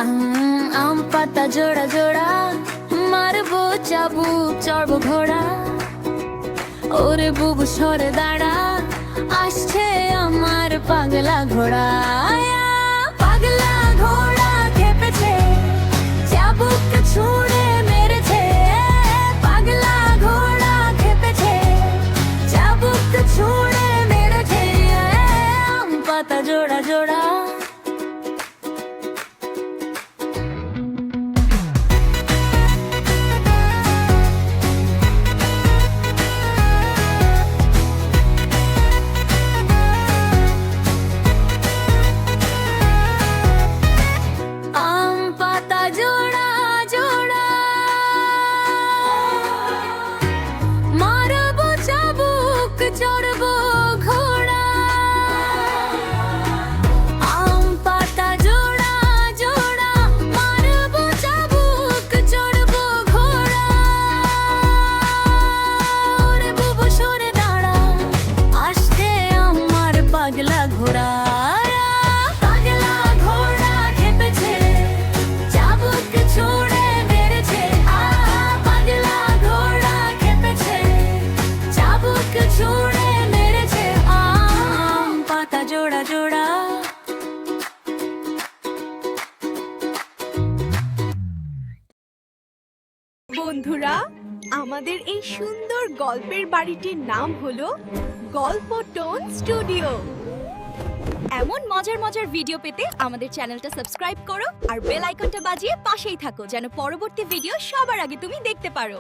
আম পাতা জোড়া জোড়া মারবো চাবুক চড়বো ঘোড়া ওরে বুবু সরে দাঁড়া আসছে আমার পাগলা ঘোড়া পাগলা ঘোড়া খেপেছে চাবুক ছুঁড়ে মেরেছে পাগলা ঘোড়া খেপেছে চাবুক ছুঁড়ে মেরেছে আম পাতা জোড়া জোড়া। চড়বো ঘোড়া আম পাতা জোড়া জোড়া মারবো চাবুক চড়বো ঘোড়া ওরে বুবু সরে দাঁড়া আসছে আমার পাগলা ঘোড়া পাগলা ঘোড়া খেপেছে চাবুক ছুঁড়ে মেরেছে পাগলা ঘোড়া খেপেছে চাবুক ছুঁড়ে মেরেছে আম পাতা জোড়া জোড়া। বন্ধুরা, আমাদের এই সুন্দর গল্পের বাড়িটির নাম হলো গল্প টোন স্টুডিও। এমন মজার মজার ভিডিও পেতে আমাদের চ্যানেলটা সাবস্ক্রাইব করো আর বেল আইকনটা বাজিয়ে পাশেই থাকো যেন পরবর্তী ভিডিও সবার আগে তুমি দেখতে পারো।